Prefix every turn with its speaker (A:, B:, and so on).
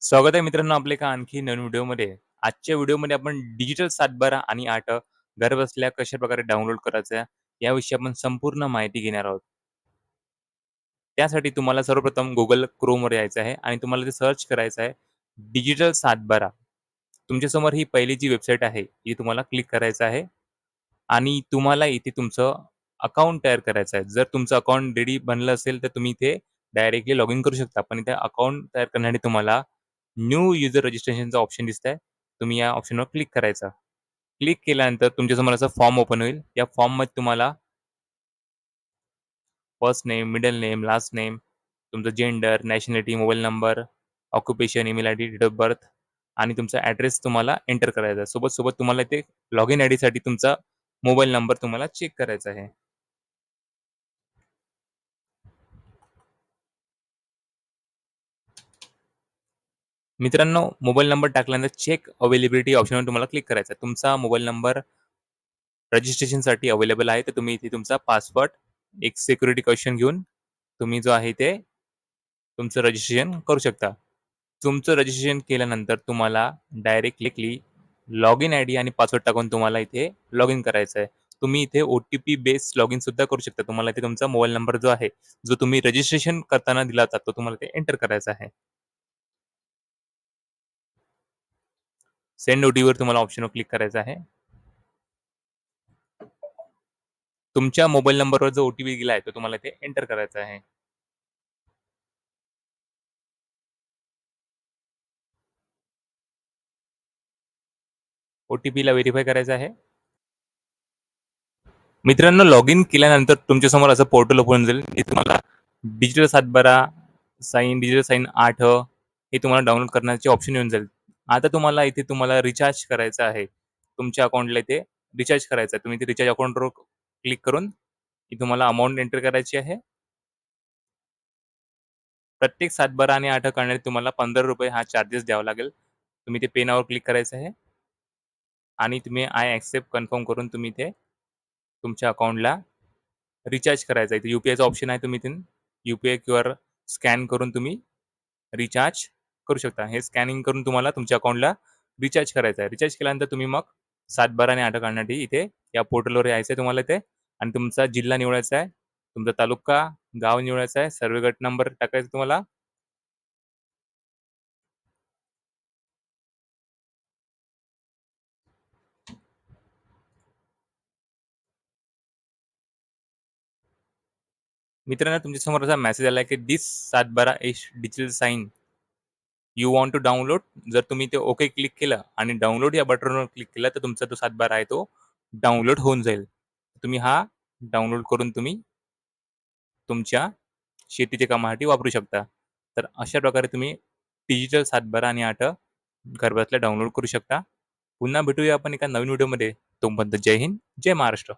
A: स्वागत आहे मित्रांनो आपल्या एका आणखी नवीन व्हिडिओमध्ये. आजच्या व्हिडिओमध्ये आपण डिजिटल सातबारा आणि 8 घरबसल्या कशाप्रकारे डाउनलोड करायचं याविषयी आपण संपूर्ण माहिती घेणार आहोत. त्यासाठी तुम्हाला सर्वप्रथम Google Chromeवर यायचं आहे आणि तुम्हाला ते सर्च करायचं आहे डिजिटल सातबारा. तुमच्यासमोर ही पहिली जी वेबसाईट आहे, ही तुम्हाला क्लिक करायचं आहे आणि तुम्हाला इथे तुमचं अकाउंट तयार करायचं आहे. जर तुमचं अकाउंट रेडी बनलं असेल, तर तुम्ही इथे डायरेक्टली लॉगिन करू शकता. पण इथे अकाउंट तयार करण्यासाठी तुम्हाला न्यू युजर रजिस्ट्रेशनचा ऑप्शन दिसतंय. तुम्ही या ऑप्शनवर क्लिक करायचा. क्लिक केल्यानंतर तुमच्यासमोर असा फॉर्म ओपन होईल. या फॉर्ममध्ये तुम्हाला first name, middle name, last name, तुमचं gender, nationality, mobile number, occupation, email ID, date of birth आणि तुमचा ॲड्रेस तुम्हाला एंटर करायचा आहे. सोबत तुम्हाला इथे लॉगिन आयडीसाठी तुमचा मोबाईल नंबर तुम्हाला चेक करायचा आहे. मित्रांनो, मोबाईल नंबर टाकल्यानंतर चेक अवेलेबिलिटी ऑप्शनवर तुम्हाला क्लिक करायचं आहे. तुमचा मोबाईल नंबर रजिस्ट्रेशनसाठी अवेलेबल आहे, तर तुम्ही इथे तुमचा पासवर्ड, एक सिक्युरिटी क्वेशन घेऊन तुम्ही जो आहे ते तुमचं रजिस्ट्रेशन करू शकता. तुमचं रजिस्ट्रेशन केल्यानंतर तुम्हाला डायरेक्टली लॉगिन आयडी आणि पासवर्ड टाकून तुम्हाला इथे लॉगिन करायचं आहे. तुम्ही इथे ओ-टी-पी बेस्ड लॉगिन सुद्धा करू शकता. तुम्हाला इथे तुमचा मोबाईल नंबर जो आहे, जो तुम्ही रजिस्ट्रेशन करताना दिला होता, तो तुम्हाला ते एंटर करायचा आहे. सेंड ओ-टी-पीवर तुम्हाला ऑप्शनवर क्लिक करायचं आहे. तुमच्या मोबाईल नंबरवर जो ओ-टी-पी गेला आहे, तो तुम्हाला इथे एंटर करायचा आहे. ओ-टी-पीला व्हेरिफाय करायचं आहे. मित्रांनो, लॉगिन केल्यानंतर तुमच्यासमोर असं पोर्टल ओपन जाईल. हे तुम्हाला डिजिटल सातबारा, डिजिटल साइन 8 हे तुम्हाला डाउनलोड करण्याचे ऑप्शन येऊन जाईल. आता तुम्हाला इथे तुम्हाला रिचार्ज करायचं आहे. तुमच्या अकाउंटला इथे रिचार्ज करायचं आहे. तुम्ही ते रिचार्ज अकाउंटवर क्लिक करून ही तुम्हाला अमाउंट एंटर करायची आहे. प्रत्येक सातबारा आणि 8 करण्यासाठी तुम्हाला ₹15 हा चार्जेस द्यावा लागेल. तुम्ही ते पे नाववर क्लिक करायचं आहे आणि तुम्ही आय एक्सेप्ट कन्फर्म करून तुम्ही ते तुमच्या अकाउंटला रिचार्ज करायचा आहे. इथे यू-पी-आयचा ऑप्शन आहे. तुम्ही इथून यू-पी-आय क्यूआर स्कॅन करून तुम्ही रिचार्ज करू शकता. हे स्कॅनिंग करून तुम्हाला तुमच्या अकाउंटला रिचार्ज करायचं आहे. रिचार्ज केल्यानंतर तुम्ही मग 7/12 आणि 8 काढण्यासाठी इथे या पोर्टलवर यायचं आहे तुम्हाला इथे आणि तुमचा जिल्हा निवडायचा आहे. तुमचा तालुका, गाव निवडायचा आहे. सर्वे गट नंबर टाकायचा तुम्हाला. मित्रांनो, तुमच्यासमोर असा मेसेज आला की "this 7/12 is digital sign you want to download." जर तुम्ही ते ओके क्लिक केलं आणि डाउनलोड या बटनवर क्लिक केलं, तर तुमचा जो 7/12 आहे तो डाउनलोड होऊन जाईल. तुम्ही हा डाउनलोड करून तुम्ही तुमच्या शेतीच्या कामासाठी वापरू शकता. तर अशा प्रकारे तुम्ही डिजिटल 7/12 आणि 8 घरबसल्या डाउनलोड करू शकता. पुन्हा भेटूया आपण एका नवीन व्हिडिओमध्ये. तोपर्यंत जय हिंद, जय महाराष्ट्र.